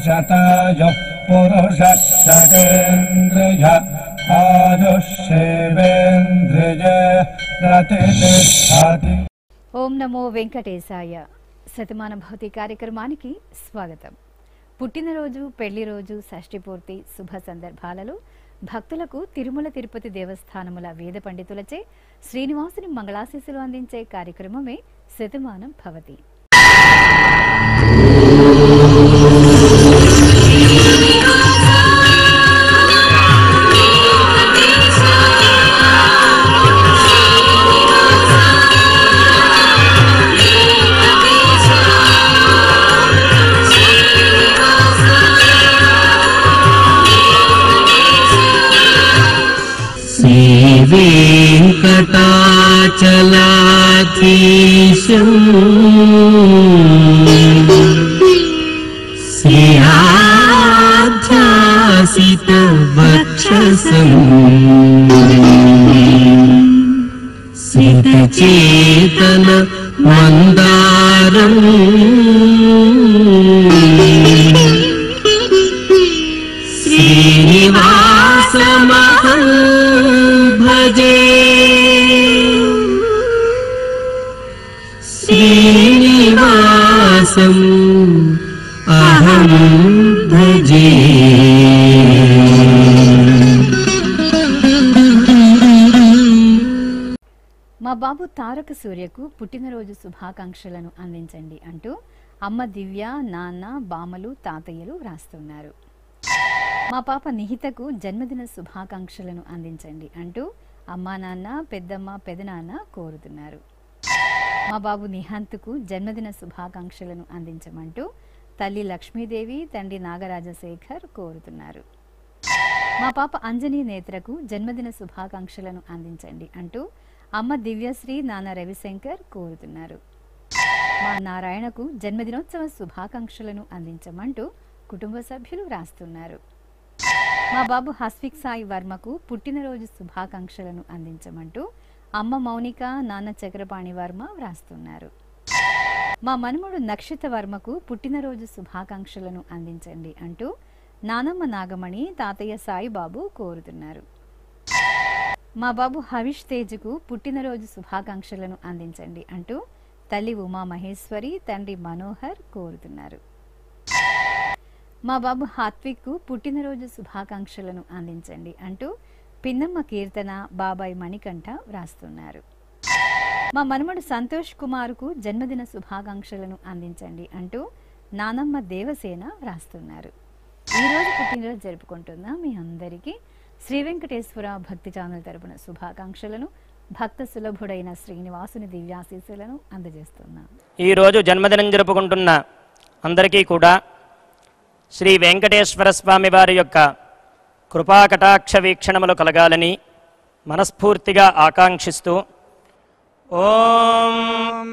शतायुः पुरुषः शतेन्द्रिय आयुष्येवेन्द्रिये प्रतिष्ठति। ఓం నమో వెంకటేశాయ. శతమాన భౌతి కార్యక్రమానికి స్వాగతం. పుట్టినరోజు, పెళ్లి రోజు, షష్ఠి పూర్తి శుభ సందర్భాలలో భక్తులకు తిరుమల తిరుపతి దేవస్థానముల వేద పండితులచే శ్రీనివాసుని మంగళాశీస్సులు అందించే కార్యక్రమమే శతమానం భవతి. वेङ्कटाचलाधीशं श्रियाध्यासितवक्षसं सितचेतन मन्दारम् श्रीनिवासमहं भजे. श्रीनिवासम् अहं भजे. మా బాబు తారక సూర్యకు పుట్టినరోజు శుభాకాంక్షలను అందించండి అంటూ అమ్మ దివ్య, నాన్న, బామలు, తాతయ్యలు వ్రాస్తున్నారు. మా పాప నిహితకు జన్మదిన శుభాకాంక్షలను అందించండి అంటూ అమ్మా, నాన్న, పెద్దమ్మ, పెదనాన్న కోరుతున్నారు. మా బాబు నిహాంత్కు జన్మదిన శుభాకాంక్షలను అందించమంటూ తల్లి లక్ష్మీదేవి, తండ్రి నాగరాజశేఖర్ కోరుతున్నారు. మా పాప అంజనీ నేత్రకు జన్మదిన శుభాకాంక్షలను అందించండి అంటూ అమ్మ దివ్యశ్రీ, నాన్న రవిశంకర్ కోరుతున్నారు. మా నారాయణకు జన్మదినోత్సవ శుభాకాంక్షలను అందించమంటూ కుటుంబ సభ్యులు రాస్తున్నారు. మా బాబు హస్విక్ సాయి వర్మకు పుట్టినరోజు శుభాకాంక్షలను అందించమంటూ అమ్మ మౌనిక, నాన్న చక్రపాణి వర్మ వ్రాస్తున్నారు. మా మనుమడు నక్షిత వర్మకు పుట్టినరోజు శుభాకాంక్షలను అందించండి అంటూ నానమ్మ నాగమణి, తాతయ్య సాయిబాబు కోరుతున్నారు. మా బాబు హవిష్ తేజ్కు పుట్టినరోజు శుభాకాంక్షలను అందించండి అంటూ తల్లి ఉమామహేశ్వరి, తండ్రి మనోహర్ కోరుతున్నారు. మా బాబు హాత్విక్కు పుట్టినరోజు శుభాకాంక్షలను అందించండి అంటూ పిన్నమ్మ కీర్తన, బాబాయ్ మణికంఠ వ్రాస్తున్నారు. మా మనుమడు సంతోష్ కుమార్కు జన్మదిన శుభాకాంక్షలను అందించండి అంటూ నానమ్మ దేవసేన వ్రాస్తున్నారు. ఈరోజు పుట్టినరోజు జరుపుకుంటున్న మీ అందరికీ శ్రీ వెంకటేశ్వర భక్తి ఛానల్ తరపున శుభాకాంక్షలను, భక్త సులభుడైన శ్రీనివాసుని దివ్యాశీస్సులను అందజేస్తున్నాం. ఈరోజు జన్మదినం జరుపుకుంటున్న అందరికీ కూడా శ్రీ వెంకటేశ్వర స్వామి వారి యొక్క కృపాకటాక్ష వీక్షణములు కలగాలని మనస్ఫూర్తిగా ఆకాంక్షిస్తూ ఓం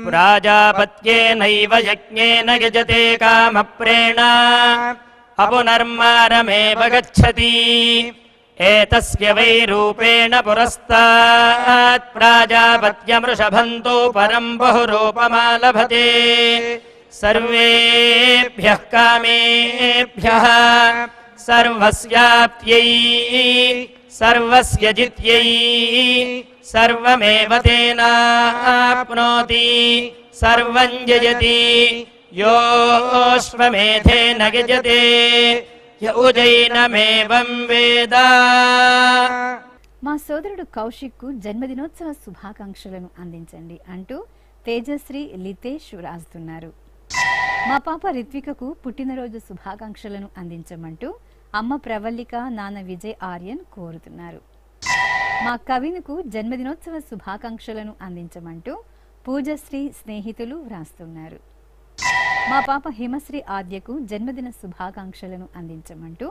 ప్రాజాపత్యేనైవ యజ్ఞేన యజతే కామప్రేణ అపునర్మారమేవ గచ్చతి ఏతస్య వై రూపేణ పురస్తాత్ ప్రాజాపత్యమృషభంతో పరం బహురూపమాలభతే సర్వేభ్యః కామేభ్యః సర్వస్యాప్త్యై సర్వస్య జిత్యై సర్వమేవ తేనాప్నోతి సర్వం జయతి యోశ్వమేధేన యజతే యౌజైనమేవం వేద. మా సోదరుడు కౌశిక్కు జన్మదినోత్సవ శుభాకాంక్షలను అందించండి అంటూ తేజశ్రీ, లితేష్ వ్రాస్తున్నారు. మా పాప రిత్వికకు పుట్టినరోజు శుభాకాంక్షలను అందించమంటూ అమ్మ ప్రవల్లిక, నాన్న విజయ్ ఆర్యన్ కోరుతున్నారు. మా కవినుకు జన్మదినోత్సవ శుభాకాంక్షలను అందించమంటూ పూజశ్రీ, స్నేహితులు వ్రాస్తున్నారు. మా పాప హిమశ్రీ ఆద్యకు జన్మదిన శుభాకాంక్షలను అందించమంటూ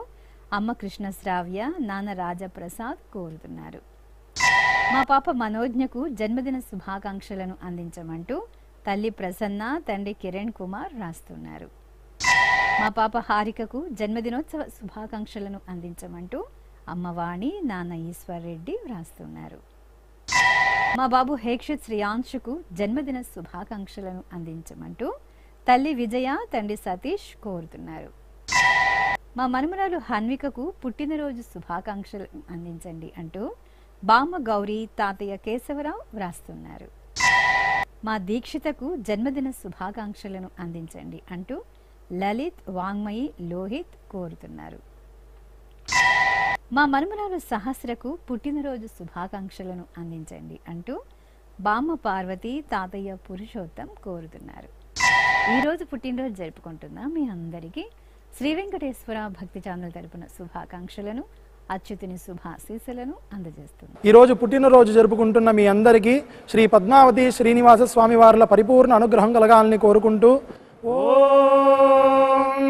అమ్మ కృష్ణశ్రావ్య, నాన్న రాజప్రసాద్ కోరుతున్నారు. మా పాప మనోజ్ఞకు జన్మదిన శుభాకాంక్షలను అందించమంటూ తల్లి ప్రసన్న, తండ్రి కిరణ్ కుమార్ రాస్తున్నారు. మా పాప హారికకు జన్మదినోత్సవ శుభాకాంక్షలను అందించమంటూ అమ్మవాణి, నాన్న ఈశ్వర్ రెడ్డి వ్రాస్తున్నారు. మా బాబు హేక్షిత్ శ్రీయాంశుకు జన్మదిన శుభాకాంక్షలను అందించమంటూ తల్లి విజయ, తండ్రి సతీష్ కోరుతున్నారు. మా మనుమరాలు హన్వికకు పుట్టినరోజు శుభాకాంక్షలు అందించండి అంటూ బామ్మ గౌరీ తాతయ్య కేశవరావు వ్రాస్తున్నారు. మా దీక్షితకు జన్మదిన శుభాకాంక్షలను అందించండి అంటూ లలిత్ వాంగ్మయి లోహిత్ కోరుతున్నారు. మా మనుమరాలు సహస్రకు పుట్టినరోజు శుభాకాంక్షలను అందించండి అంటూ బామ్మ పార్వతి తాతయ్య పురుషోత్తం కోరుతున్నారు. ఈరోజు పుట్టినరోజు జరుపుకుంటున్న మీ అందరికీ శ్రీ వెంకటేశ్వర భక్తి ఛానల్ తరపున శుభాకాంక్షలను అచ్యుతుని శుభాశీస్సులను అందజేస్తుంది. ఈరోజు పుట్టినరోజు జరుపుకుంటున్న మీ అందరికీ శ్రీ పద్మావతి శ్రీనివాస స్వామి వార్ల పరిపూర్ణ అనుగ్రహం కలగాలని కోరుకుంటూ ఓం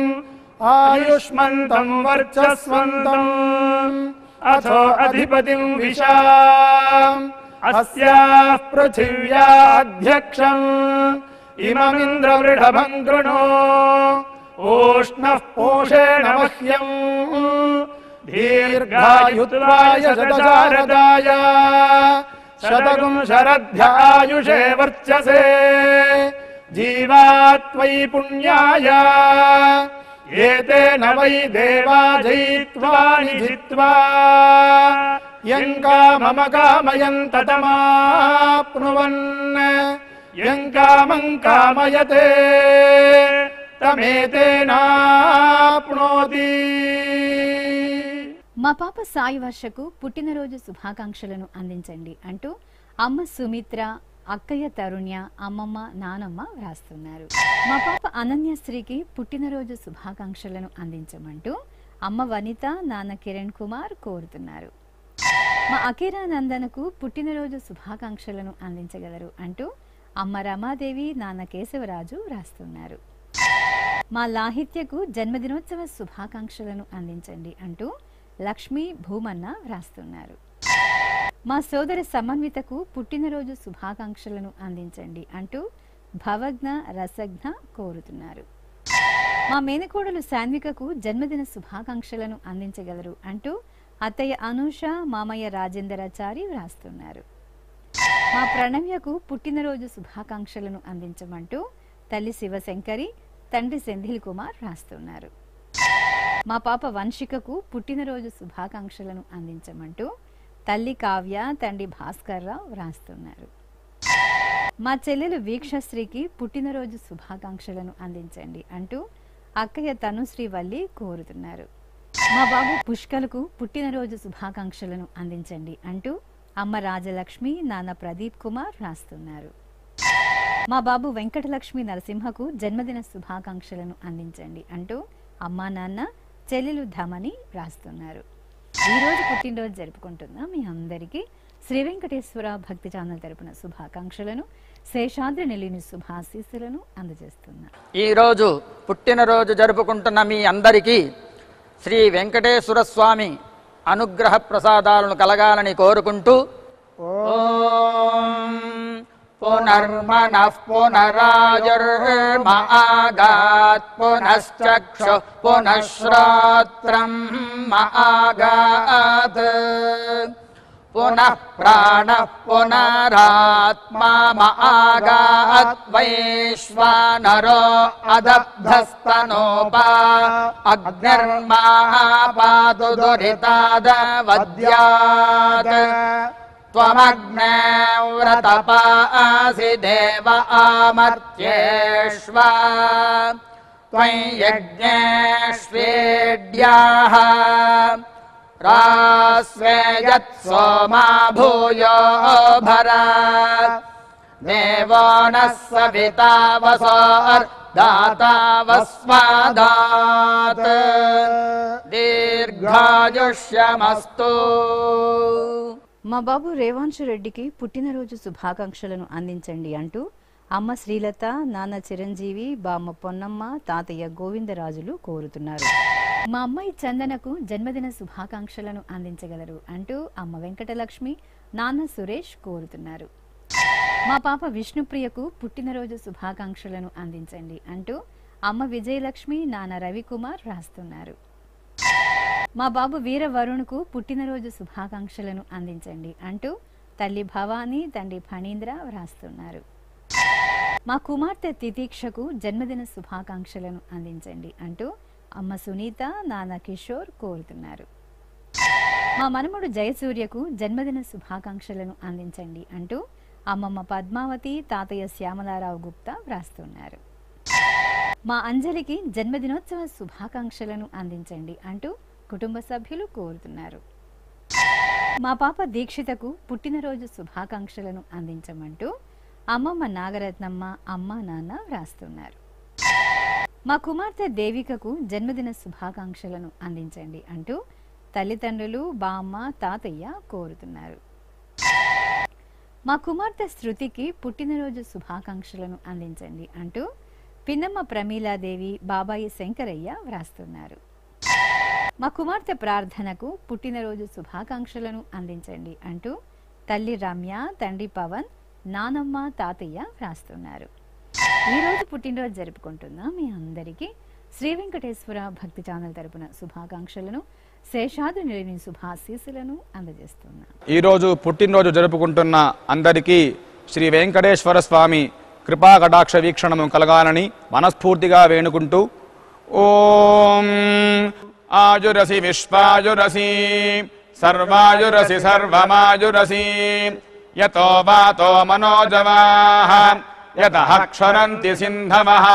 ఆయుష్మంతం వర్చస్వంతం అథో అధిపతిం విశాం అస్యాః పృథివ్యాధ్యక్షం ఇమమింద్రవృఢభం కృణో ఓష్ణః పోషేణ మహ్యం దీర్ఘాయుత్వాయ శతశారదాయ శతకం శరధ్యాయుషే వర్చసే జీవాత్వై పుణ్యాయ ఏతేన వై దేవా జయిత్వాని జిత్వా యం కామమ కామయం తతమాప్నువన్ యం కామం కామయతే తమేతేనాప్నోతి. మా పాప సాయి వర్షకు పుట్టినరోజు శుభాకాంక్షలను అందించండి అంటూ అమ్మ సుమిత్ర, అక్కయ్య తరుణ్య, అమ్మమ్మ, నానమ్మ వ్రాస్తున్నారు. మా పాప అనన్యశ్రీకి పుట్టినరోజు శుభాకాంక్షలను అందించమంటూ అమ్మ వనిత, నాన్న కిరణ్ కుమార్ కోరుతున్నారు. మా అఖీరా నందనకు పుట్టినరోజు శుభాకాంక్షలను అందించగలరు అంటూ అమ్మ రమాదేవి, నాన్న కేశవరాజు వ్రాస్తున్నారు. మా లాహిత్యకు జన్మదినోత్సవ శుభాకాంక్షలను అందించండి అంటూ లక్ష్మీ భూమన్న వ్రాస్తున్నారు. మా సోదర సమన్వితకు పుట్టినరోజు శుభాకాంక్షలను అందించండి అంటూ భవజ్ఞ రసజ్ఞ కోరుతున్నారు. మా మేనకోడలు శాన్వికకు జన్మదిన శుభాకాంక్షలను అందించగలరు అంటూ అత్తయ్య అనూష, మామయ్య రాజేంద్రాచారి వ్రాస్తున్నారు. మా ప్రణవ్యకు పుట్టినరోజు శుభాకాంక్షలను అందించమంటూ తల్లి శివశంకరి, తండ్రి సెంధిల్ కుమార్ రాస్తున్నారు. మా పాప వంశికకు పుట్టినరోజు శుభాకాంక్షలను అందించమంటూ తల్లి కావ్య, తండ్రి భాస్కర్రావు వ్రాస్తున్నారు. మా చెల్లెలు వీక్షశ్రీకి పుట్టినరోజు శుభాకాంక్షలను అందించండి అంటూ అక్కయ్య తనుశ్రీ వల్లి కోరుతున్నారు. మా బాబు పుష్కలకు పుట్టినరోజు శుభాకాంక్షలను అందించండి అంటూ అమ్మ రాజలక్ష్మి, నాన్న ప్రదీప్ కుమార్ రాస్తున్నారు. మా బాబు వెంకటలక్ష్మి నరసింహకు జన్మదిన శుభాకాంక్షలను అందించండి అంటూ అమ్మా, నాన్న, చెల్లెలు ధమని వ్రాస్తున్నారు. ఈరోజు పుట్టినరోజు జరుపుకుంటున్న మీ అందరికీ శ్రీ వెంకటేశ్వర భక్తి ఛానల్ తరపున శుభాకాంక్షలను, శేషాద్రి నెల్లిని శుభాశీస్సులను అందజేస్తున్నారు. ఈరోజు పుట్టినరోజు జరుపుకుంటున్న మీ అందరికీ శ్రీ వెంకటేశ్వర స్వామి అనుగ్రహ ప్రసాదాలను కలగాలని కోరుకుంటూ ఓం పునర్మనః పునరాయుర్మాగాత్ పునశ్చక్షు పునఃశ్రోత్రం మాగాత్ పునః ప్రాణః పునరాత్మా మాగాత్ వైశ్వానరో అదబ్ధస్తనోపా అగ్నిర్మాపాతు దురితాదవద్యాత్ త్వమగ్నే వ్రతపాసి దేవ ఆమర్త్యేష్వ త్వం యజ్ఞేష్వేడ్యాః రాస్వేయత్ సోమా భూయో భర దేవో నః సవితా వసోర్దాతా వస్మాదాత్ దీర్ఘాయుష్యమస్తు. మా బాబు రేవాంశు రెడ్డికి పుట్టినరోజు శుభాకాంక్షలను అందించండి అంటూ అమ్మ శ్రీలత, నాన్న చిరంజీవి, బామ్మ పొన్నమ్మ, తాతయ్య గోవిందరాజులు కోరుతున్నారు. మా అమ్మాయి చందనకు జన్మదిన శుభాకాంక్షలను అందించగలరు అంటూ అమ్మ వెంకటలక్ష్మి, నాన్న సురేష్ కోరుతున్నారు. మా పాప విష్ణుప్రియకు పుట్టినరోజు శుభాకాంక్షలను అందించండి అంటూ అమ్మ విజయలక్ష్మి, నాన్న రవికుమార్ రాస్తున్నారు. మా బాబు వీర వరుణ్కు పుట్టినరోజు శుభాకాంక్షలను అందించండి అంటూ తల్లి భవానీ, తండ్రి ఫణీంద్ర వ్రాస్తున్నారు. మా కుమార్తె తితీక్షకు జన్మదిన శుభాకాంక్షలను అందించండి అంటూ అమ్మ సునీత, నాన్న కిషోర్ కోరుతున్నారు. మా మనముడు జయసూర్యకు జన్మదిన శుభాకాంక్షలను అందించండి అంటూ అమ్మమ్మ పద్మావతి, తాతయ్య శ్యామలారావు గుప్తా వ్రాస్తున్నారు. మా అంజలికి జన్మదినోత్సవ శుభాకాంక్షలను అందించండి అంటూ కుటుంబ సభ్యులు కోరుతున్నారు. మా పాప దీక్షితకు పుట్టినరోజు శుభాకాంక్షలను అందించమంటూ అమ్మమ్మ నాగరత్నమ్మ, అమ్మ నాన్న వ్రాస్తున్నారు. మా కుమార్తె దేవికకు జన్మదిన శుభాకాంక్షలను అందించండి అంటూ తల్లిదండ్రులు, బామ్మ, తాతయ్య కోరుతున్నారు. మా కుమార్తె శృతికి పుట్టినరోజు శుభాకాంక్షలను అందించండి అంటూ పిన్నమ్మ ప్రమీలాదేవి, బాబాయి శంకరయ్య వ్రాస్తున్నారు. మా కుమార్తె ప్రార్థనకు పుట్టినరోజు శుభాకాంక్షలను అందించండి అంటూ తల్లి రమ్య, తండ్రి పవన్, నానమ్మ, తాతయ్య వ్రాస్తున్నారు. ఈరోజు పుట్టినరోజు జరుపుకుంటున్న మీ అందరికీ శ్రీ వెంకటేశ్వర భక్తి ఛానల్ తరపున శుభాకాంక్షలను, శేషాద్రి నిలయని శుభాశీస్సులను అందజేస్తున్నాను. ఈరోజు పుట్టినరోజు జరుపుకుంటున్న అందరికీ శ్రీ వెంకటేశ్వర స్వామి కృపా కటాక్ష వీక్షణము కలగాలని మనస్ఫూర్తిగా వేణుకుంటూ ఓం ఆయురసి విశ్వాయురసి సర్వాయురసి సర్వమాయురసి యతో వాతో మనోజవాః యతః క్షరంతి సింధవః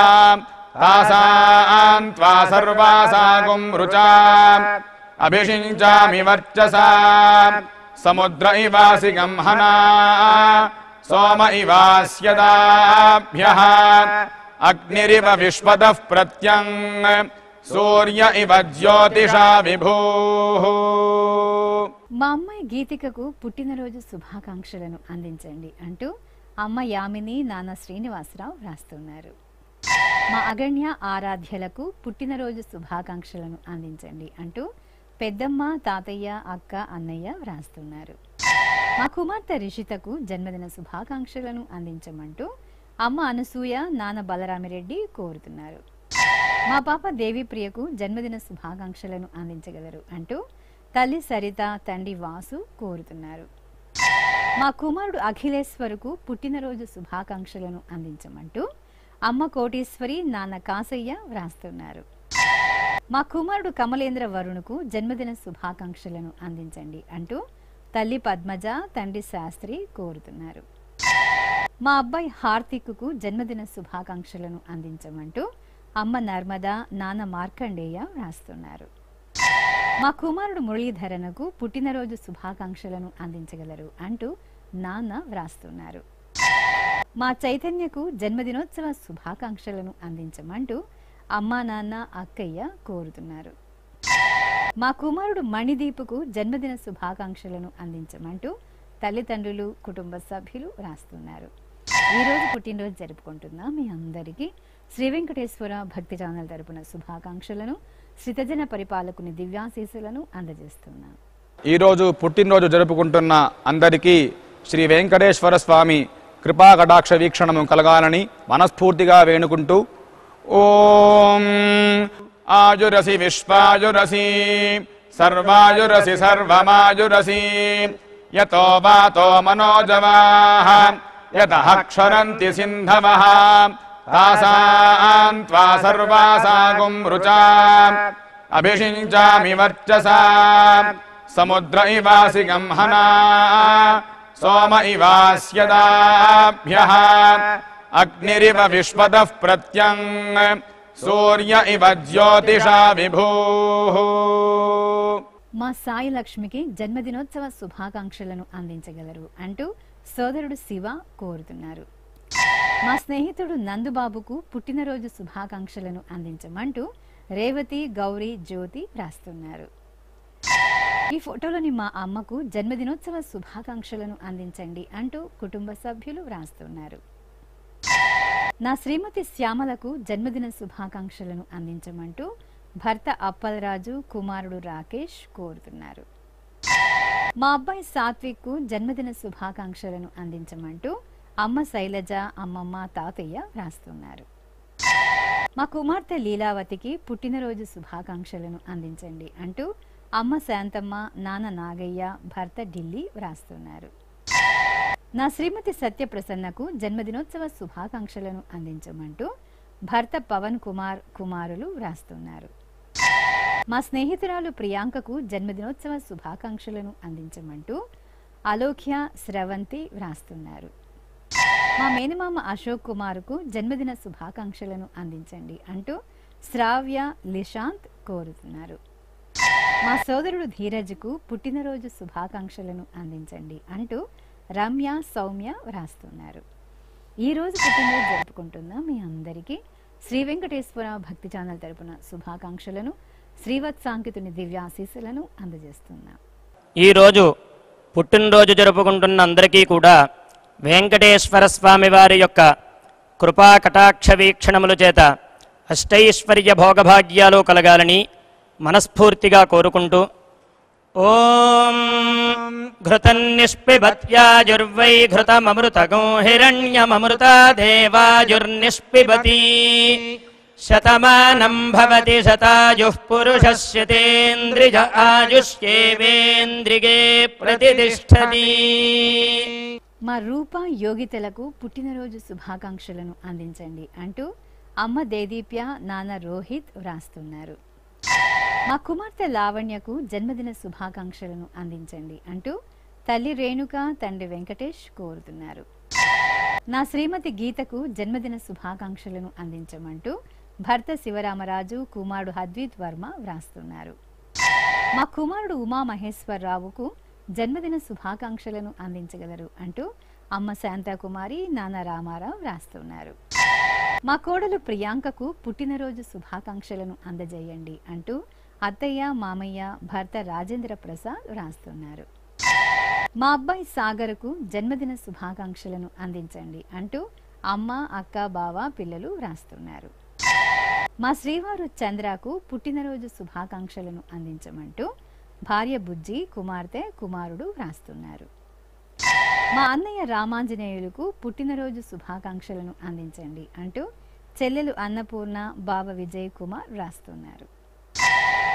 తాసాం త్వా సర్వాసాగుం రుచాం అభిషించామి వర్చసా సముద్ర ఇవాసి గంహనా సోమ ఇవాస్యదాభ్యః అగ్నిరివ విశ్వదః ప్రత్యంగ్ సూర్య ఇవ జ్యోతిషా విభూః. మా అమ్మాయి గీతికకు పుట్టినరోజు శుభాకాంక్షలను అందించండి అంటూ అమ్మ యామిని, నాన్న శ్రీనివాసరావు వ్రాస్తున్నారు. మా అగణ్య ఆరాధ్యలకు పుట్టినరోజు శుభాకాంక్షలను అందించండి అంటూ పెద్దమ్మ, తాతయ్య, అక్క, అన్నయ్య వ్రాస్తున్నారు. మా కుమార్తె రిషితకు జన్మదిన శుభాకాంక్షలను అందించమంటూ అమ్మ అనసూయ, నాన్న బలరామిరెడ్డి కోరుతున్నారు. మా పాప దేవిప్రియకు జన్మదిన శుభాకాంక్షలను అందించగలరు అంటూ తల్లి సరిత, తండ్రి వాసు కోరుతున్నారు. మా కుమారుడు అఖిలేశ్వరుకు పుట్టినరోజు శుభాకాంక్షలను అందించమంటూ అమ్మ కోటీశ్వరి, నాన్న కాసయ్య వ్రాస్తున్నారు. మా కుమారుడు కమలేంద్ర వరుణుకు జన్మదిన శుభాకాంక్షలను అందించండి అంటూ తల్లి పద్మజ, తండ్రి శాస్త్రి కోరుతున్నారు. మా అబ్బాయి హార్తిక్కు జన్మదిన శుభాకాంక్షలను అందించమంటూ అమ్మ నర్మద, నాన్న మార్కండేయ వ్రాస్తున్నారు. మా కుమారుడు మురళీధరనకు పుట్టినరోజు శుభాకాంక్షలను అందించగలరు అంటూ నాన్న వ్రాస్తున్నారు. మా చైతన్యకు జన్మదినోత్సవ శుభాకాంక్షలను అందించమంటూ అమ్మా, నాన్న, అక్కయ్య కోరుతున్నారు. మా కుమారుడు మణిదీపుకు జన్మదిన శుభాకాంక్షలను అందించమంటూ తల్లిదండ్రులు, కుటుంబ సభ్యులు వ్రాస్తున్నారు. ఈరోజు పుట్టినరోజు జరుపుకుంటున్న మీ అందరికీ శ్రీ వెంకటేశ్వర భక్తి ఛానల్ తరపున శుభాకాంక్షలను, శ్రీతజన పరిపాలకుని దివ్యాశీస్సులను అందజేస్తున్నాం. ఈరోజు పుట్టినరోజు జరుపుకుంటున్న అందరికీ శ్రీ వెంకటేశ్వర స్వామి కృపా కటాక్ష వీక్షణము కలగాలని మనస్ఫూర్తిగా వేణుకుంటూ ఓం ఆయురసి విశ్వాయురసి సర్వాయురసి సర్వమాయురసి యతో వాతో మనోజవాః యతః క్షరంతి సింధవః తాసాం త్వా సర్వాసాగుం రుచాం అభిషించామి వర్చసా సముద్ర ఇవాసి గంహనా సోమ ఇవాస్యదాభ్యః అగ్నిరివ విశ్వదః ప్రత్యంగ్ సూర్య ఇవ జ్యోతిషా విభూః. మా సాయి లక్ష్మికి జన్మదినోత్సవ శుభాకాంక్షలను అందించగలరు అంటూ సోదరుడు శివ కోరుతున్నారు. మా స్నేహితుడు నందుబాబుకు పుట్టినరోజు శుభాకాంక్షలను అందించమంటూ రేవతి, గౌరీ, జ్యోతి రాస్తున్నారు. ఈ ఫోటోలోని మా అమ్మకు జన్మదినోత్సవ శుభాకాంక్షలను అందించండి అంటూ కుటుంబ సభ్యులు వ్రాస్తున్నారు. నా శ్రీమతి శ్యామలకు జన్మదిన శుభాకాంక్షలను అందించమంటూ భర్త అప్పలరాజు, కుమారుడు రాకేష్ కోరుతున్నారు. మా అబ్బాయి సాత్విక్కు జన్మదిన శుభాకాంక్షలను అందించమంటూ అమ్మ శైలజ, అమ్మమ్మ, తాతయ్య వ్రాస్తున్నారు. మా కుమార్తె లీలావతికి పుట్టినరోజు శుభాకాంక్షలను అందించండి అంటూ అమ్మ శాంతమ్మ, నాన్న నాగయ్య, భర్త ఢిల్లీ వ్రాస్తున్నారు. నా శ్రీమతి సత్యప్రసన్నకు జన్మదినోత్సవ శుభాకాంక్షలను అందించమంటూ భర్త పవన్ కుమార్, కుమారులు వ్రాస్తున్నారు. మా స్నేహితురాలు ప్రియాంకకు జన్మదినోత్సవ శుభాకాంక్షలను అందించమంటూ అలోఖ్య స్రవంతి వ్రాస్తున్నారు. మా మేనమామ అశోక్ కుమార్కు జన్మదిన శుభాకాంక్షలను అందించండి అంటూ శ్రావ్య లిషాంత్ కోరుతున్నారు. మా సోదరుడు ధీరజ్కు పుట్టినరోజు శుభాకాంక్షలను అందించండి అంటూ రమ్య సౌమ్య వ్రాస్తున్నారు. ఈరోజు పుట్టినరోజు జరుపుకుంటున్న మీ అందరికీ శ్రీ వెంకటేశ్వర భక్తి ఛానల్ తరపున శుభాకాంక్షలను శ్రీవత్సాంకితుని దివ్యాశీస్సులను అందజేస్తున్నాం. ఈరోజు పుట్టినరోజు జరుపుకుంటున్న అందరికీ కూడా వెంకటేశ్వర స్వామి వారి యొక్క కృపా కటాక్ష వీక్షణముల చేత అష్టైశ్వర్య భోగభాగ్యాలు కలగాలని మనస్ఫూర్తిగా కోరుకుంటూ ఓం ఘృతన్నిష్పిబత్యాజుర్వై ఘృతమమృతగో హిరణ్యమమృతా దేవాజుర్నిష్పిబతి శతమానం భవతి శతాయుః పురుషస్యతేంద్రియ ఆయుష్యేవేంద్రిగే ప్రతిష్ఠతి. మా రూప యోగితలకు పుట్టినరోజు శుభాకాంక్షలను అందించండి అంటూ అమ్మ దేదీప్య నాన్న రోహిత్ వ్రాస్తున్నారు. మా కుమార్తె లావణ్యకు జన్మదిన శుభాకాంక్షలను అందించండి అంటూ తల్లి రేణుక తండ్రి వెంకటేష్ కోరుతున్నారు. నా శ్రీమతి గీతకు జన్మదిన శుభాకాంక్షలను అందించమంటూ భర్త శివరామరాజు కుమారుడు హద్విత్ వర్మ వ్రాస్తున్నారు. మా కుమారుడు ఉమామహేశ్వరరావుకు జన్మదిన శుభాకాంక్షలను అందించగలరు అంటూ అమ్మ శాంతాకుమారి నాన్న రామారావు వ్రాస్తున్నారు. మా కోడలు ప్రియాంకకు పుట్టినరోజు శుభాకాంక్షలను అందజేయండి అంటూ అత్తయ్య మామయ్య భర్త రాజేంద్ర ప్రసాద్ వ్రాస్తున్నారు. మా అబ్బాయి సాగర్కు జన్మదిన శుభాకాంక్షలను అందించండి అంటూ అమ్మ అక్క బావ పిల్లలు వ్రాస్తున్నారు. మా శ్రీవారు చంద్రకు పుట్టినరోజు శుభాకాంక్షలను అందించమంటూ భార్య బుజ్జి కుమార్తె కుమారుడు వ్రాస్తున్నారు. మా అన్నయ్య రామాంజనేయులకు పుట్టినరోజు శుభాకాంక్షలను అందించండి అంటూ చెల్లెలు అన్నపూర్ణ బావ విజయ్ కుమార్ వ్రాస్తున్నారు.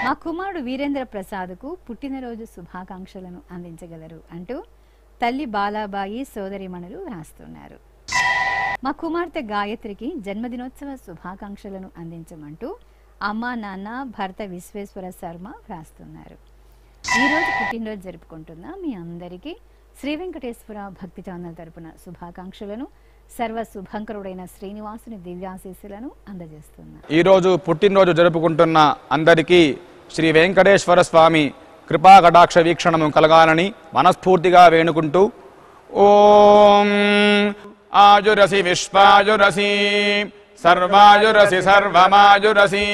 మా కుమారుడు వీరేంద్ర ప్రసాద్కు పుట్టినరోజు శుభాకాంక్షలను అందించగలరు అంటూ తల్లి బాలాబాయి సోదరిమణులు వ్రాస్తున్నారు. మా కుమార్తె గాయత్రికి జన్మదినోత్సవ శుభాకాంక్షలను అందించమంటూ అమ్మ నాన్న భర్త విశ్వేశ్వర శర్మ వ్రాస్తున్నారు. ఈరోజు పుట్టినరోజు జరుపుకుంటున్న మీ అందరికీ శ్రీ వెంకటేశ్వర భక్తి ఛానల్ తరపున శుభాకాంక్షలను సర్వ శుభంకరుడైన శ్రీనివాసుని దివ్యాశీస్సులను అందజేస్తున్నా. ఈరోజు పుట్టినరోజు జరుపుకుంటున్న అందరికీ శ్రీ వెంకటేశ్వర స్వామి కృపా కటాక్ష వీక్షణము కలగాలని మనస్ఫూర్తిగా వేణుకుంటూ ఓం ఆయురసి విశ్వాయురసి సర్వాయురసి సర్వమాయురసి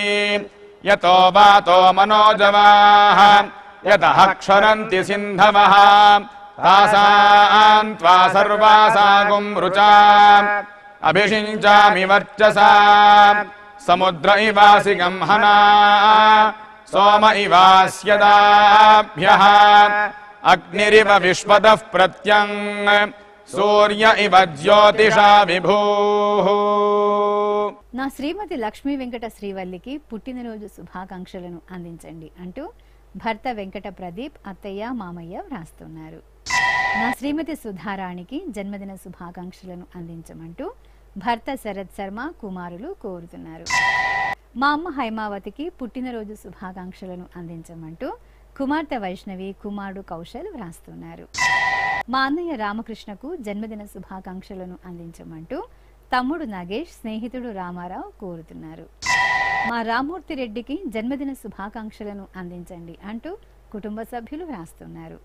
యతో వాతో మనోజవాః యతః క్షరంతి సింధవః తాసాం త్వా సర్వాసాగుం రుచాం అభిషించామి వర్చసా సముద్ర ఇవాసి గంహనా సోమ ఇవాస్యదాభ్యః అగ్నిరివ విశ్వదః ప్రత్యం సూర్య ఇవ జ్యోతిషా విభూః. నా శ్రీమతి లక్ష్మీ వెంకట శ్రీవల్లికి పుట్టినరోజు శుభాకాంక్షలను అందించండి అంటూ భర్త వెంకట ప్రదీప్ అత్తయ్య మామయ్య వ్రాస్తున్నారు. నా శ్రీమతి సుధారాణికి జన్మదిన శుభాకాంక్షలను అందించమంటూ భర్త శరత్ శర్మ కుమారులు కోరుతున్నారు. మా అమ్మ హైమావతికి పుట్టినరోజు శుభాకాంక్షలను అందించమంటూ కుమార్తె వైష్ణవి కుమారుడు కౌశల్ వ్రాస్తున్నారు. మా అన్నయ్య రామకృష్ణకు జన్మదిన శుభాకాంక్షలను అందించమంటూ తమ్ముడు నగేష్ స్నేహితుడు రామారావు కోరుతున్నారు. మా రామూర్తి రెడ్డికి జన్మదిన శుభాకాంక్షలను అందించండి అంటూ కుటుంబ సభ్యులు వ్రాస్తున్నారు.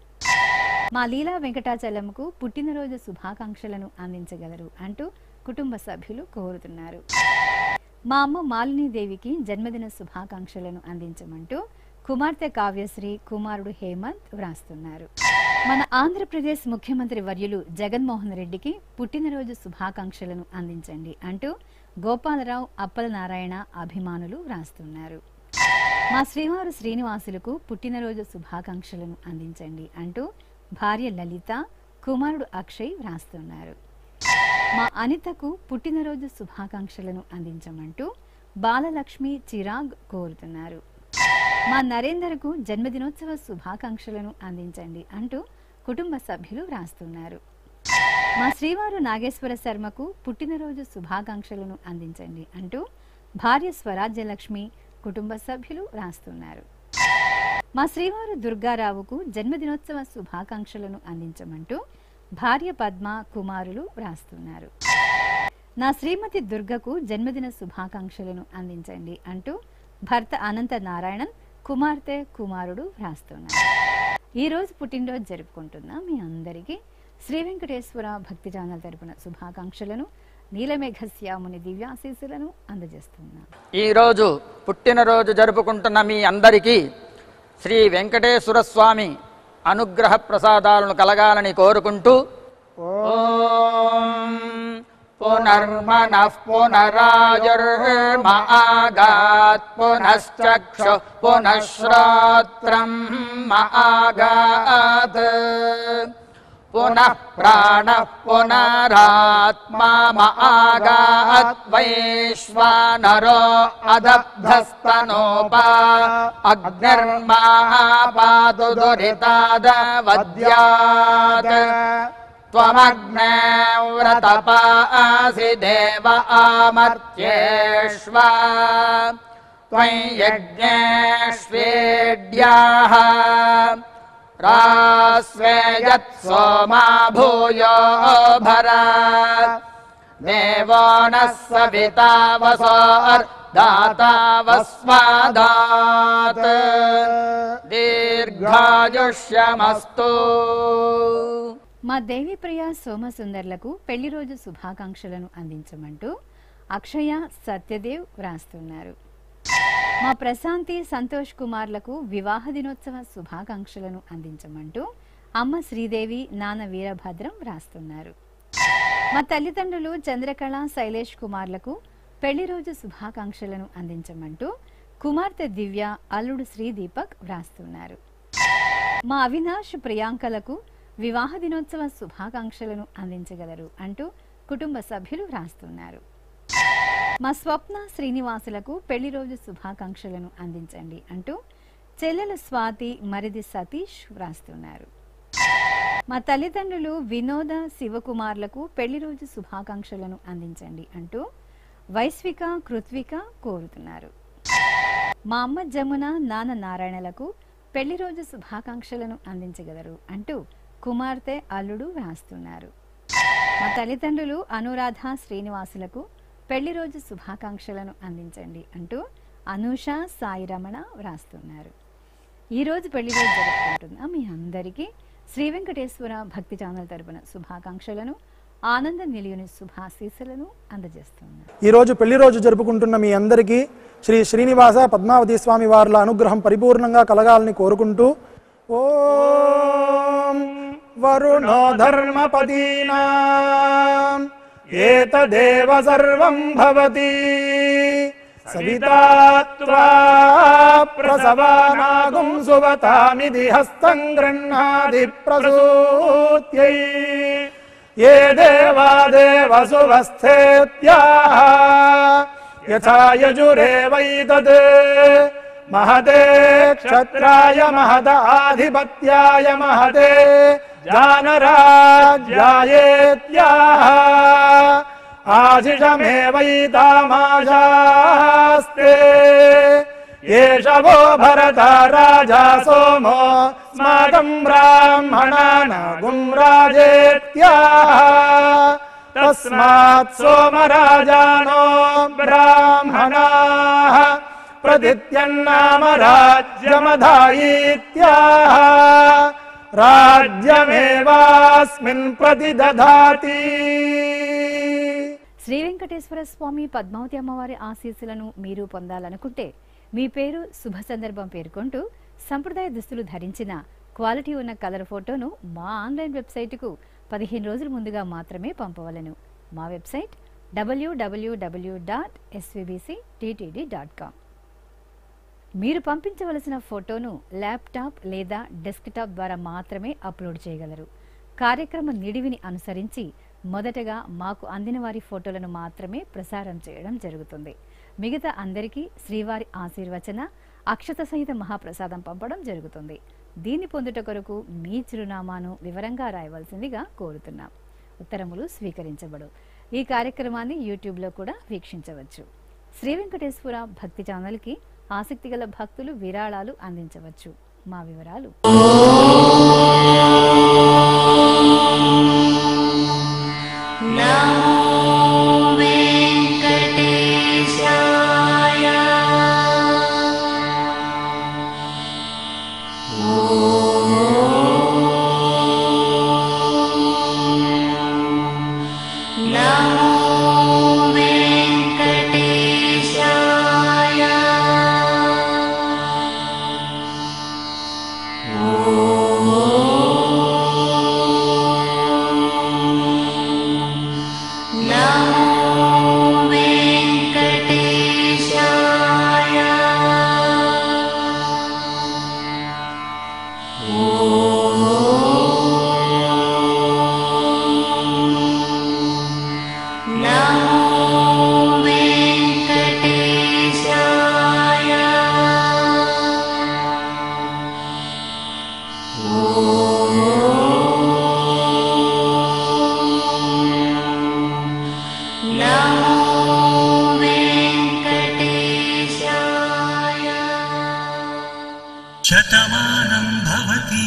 మా లీలా వెంకటాచలంకు పుట్టినరోజు శుభాకాంక్షలను అందించగలరు అంటూ కుటుంబ సభ్యులు కోరుతున్నారు. మా అమ్మ మాలినీదేవికి జన్మదిన శుభాకాంక్షలను అందించమంటూ కుమార్తె కావ్యశ్రీ కుమారుడు హేమంత్ వ్రాస్తున్నారు. మన ఆంధ్రప్రదేశ్ ముఖ్యమంత్రి వర్యులు జగన్మోహన్ రెడ్డికి పుట్టినరోజు శుభాకాంక్షలను అందించండి అంటూ గోపాలరావు అప్పలనారాయణ అభిమానులు వ్రాస్తున్నారు. మా శ్రీవారు శ్రీనివాసులకు పుట్టినరోజు శుభాకాంక్షలను అందించండి అంటూ భార్య లలిత కుమారుడు అక్షయ్ వ్రాస్తున్నారు. మా అనితకు పుట్టినరోజు శుభాకాంక్షలను అందించమంటూ బాలలక్ష్మి చిరాగ్ కోరుతున్నారు. మా నరేందర్కు జన్మదినోత్సవ శుభాకాంక్షలను అందించండి అంటూ కుటుంబ సభ్యులు వ్రాస్తున్నారు. మా శ్రీవారు నాగేశ్వర శర్మకు పుట్టినరోజు శుభాకాంక్షలను అందించండి అంటూ భార్య స్వరాజ్యలక్ష్మి కుటుంబ సభ్యులు వ్రాస్తున్నారు. మా శ్రీవారు దుర్గారావుకు జన్మదినోత్సవ శుభాకాంక్షలను అందించమంటూ భార్య పద్మ కుమారులు వ్రాస్తున్నారు. నా శ్రీమతి దుర్గకు జన్మదిన శుభాకాంక్షలను అందించండి అంటూ భర్త అనంత నారాయణన్ కుమార్తె కుమారుడు వ్రాస్తున్నారు. ఈరోజు పుట్టినరోజు జరుపుకుంటున్న మీ అందరికీ శ్రీ వెంకటేశ్వర భక్తి ఛానల్ తరపున శుభాకాంక్షలను నీలమేఘశ్యాముని దివ్యాశీస్సులను అందజేస్తున్నాం. ఈరోజు పుట్టినరోజు జరుపుకుంటున్న మీ అందరికీ శ్రీ వెంకటేశ్వర స్వామి అనుగ్రహ ప్రసాదాలను కలగాలని కోరుకుంటూ ఓం పునర్మనః పునరాయుర్మాగాత్ పునశ్చక్షు పునఃశ్రోత్రం మాగాత్ పునః ప్రాణః పునరాత్మా మాగాత్ వైశ్వానరో అదబ్ధస్తనోపా అగ్నిర్మాపాతు దురితాదవద్యాత్ త్వమగ్నే వ్రతపాసి దేవ ఆమర్త్యేష్వ త్వం యజ్ఞేష్వేడ్యాః రాస్వేయత్ సోమా భూయో భర దేవో నః సవితా వసోర్దాతా వస్వాదాత్ దీర్ఘాయుష్యమస్తు. మా దేవిప్రియ సోమసుందర్లకు పెళ్లి రోజు శుభాకాంక్షలను అందించమంటూ అక్షయ సత్యదేవ్ వ్రాస్తున్నారు. మా ప్రశాంతి సంతోష్ కుమార్లకు వివాహ దినోత్సవ శుభాకాంక్షలను అందించమంటూ అమ్మ శ్రీదేవి నాన్న వీరభద్రం వ్రాస్తున్నారు. మా తల్లిదండ్రులు చంద్రకళ శైలేష్ కుమార్లకు పెళ్లి రోజు శుభాకాంక్షలను అందించమంటూ కుమార్తె దివ్య అల్లుడు శ్రీ దీపక్ వ్రాస్తున్నారు. మా అవినాష్ ప్రియాంకలకు వివాహ దినోత్సవ శుభాకాంక్షలను అందించగలరు అంటూ కుటుంబ సభ్యులు వ్రాస్తున్నారు. మా స్వప్న శ్రీనివాసులకు పెళ్లి రోజు శుభాకాంక్షలను అందించండి అంటూ చెల్లెల స్వాతి మరిది సతీష్ వ్రాస్తున్నారు. మా తల్లిదండ్రులు వినోద శివకుమార్లకు పెళ్లి రోజు శుభాకాంక్షలను అందించండి అంటూ వైశ్విక కృత్విక కోరుతున్నారు. మా అమ్మ జమున నాన్న నారాయణలకు పెళ్లి రోజు శుభాకాంక్షలను అందించగలరు అంటూ కుమార్తె అల్లుడు వ్రాస్తున్నారు. మా తల్లిదండ్రులు అనురాధ శ్రీనివాసులకు పెళ్లి రోజు శుభాకాంక్షలను అందించండి అంటూ అనూష సాయి రమణ వ్రాస్తున్నారు. ఈరోజు పెళ్లి రోజు జరుపుకుంటున్న మీ అందరికీ శ్రీ వెంకటేశ్వర భక్తి ఛానల్ తరపున శుభాకాంక్షలను ఆనంద నిలయుని శుభాశీస్సులను అందజేస్తున్నారు. ఈరోజు పెళ్లి రోజు జరుపుకుంటున్న మీ అందరికీ శ్రీ శ్రీనివాస పద్మావతి స్వామి వార్ల అనుగ్రహం పరిపూర్ణంగా కలగాలని కోరుకుంటూ ఓం వరుణో ధర్మపదీనాం ఏతదేవ సర్వం భవతి సవితా త్వా ప్రసవానాగుం సువతామిది హస్తం గృహ్ణాది ప్రసూత్యై ఏ దేవా దేవసువస్థేత్యాః యథా యజురేవైతద్ మహతే క్షత్రాయ మహదాధిపత్యాయ మహతే జానరాజ్యాయేత్యాః ఆశిషమేవైతామాశాస్తే ఏషవో భరత రాజా సోమో స్మాకం బ్రాహ్మణానాగుం రాజేత్యాః తస్మాత్ సోమరాజానో బ్రాహ్మణాః ప్రతిత్యన్నామ రాజ్యమధాయిత్యాః రాజ్యమేవాస్మిన్ ప్రతిదధాతి. శ్రీ వెంకటేశ్వర స్వామి పద్మావతి అమ్మవారి ఆశీస్సులను మీరు పొందాలనుకుంటే మీ పేరు శుభ సందర్భం పేర్కొంటూ సంప్రదాయ దుస్తులు ధరించిన క్వాలిటీ ఉన్న కలర్ ఫోటోను మా ఆన్లైన్ వెబ్సైటుకు 15 రోజుల ముందుగా మాత్రమే పంపవలను. మా వెబ్సైట్ www.svbcttd.com. మీరు పంపించవలసిన ఫోటోను ల్యాప్టాప్ లేదా డెస్క్టాప్ ద్వారా మాత్రమే అప్లోడ్ చేయగలరు. కార్యక్రమ నిడివిని అనుసరించి మొదటగా మాకు అందిన వారి ఫోటోలను మాత్రమే ప్రసారం చేయడం జరుగుతుంది. మిగతా అందరికీ శ్రీవారి ఆశీర్వచన అక్షత సహిత మహాప్రసాదం పంపడం జరుగుతుంది. దీన్ని పొందుట కొరకు మీ చిరునామాను వివరంగా రాయవలసిందిగా కోరుతున్నాం. ఉత్తరములు స్వీకరించబడు. ఈ కార్యక్రమాన్ని యూట్యూబ్లో కూడా వీక్షించవచ్చు. శ్రీ వెంకటేశ్వర భక్తి ఛానల్కి ఆసక్తి గల భక్తులు విరాళాలు అందించవచ్చు. మా వివరాలు. శతమానం భవతి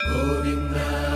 గోవింద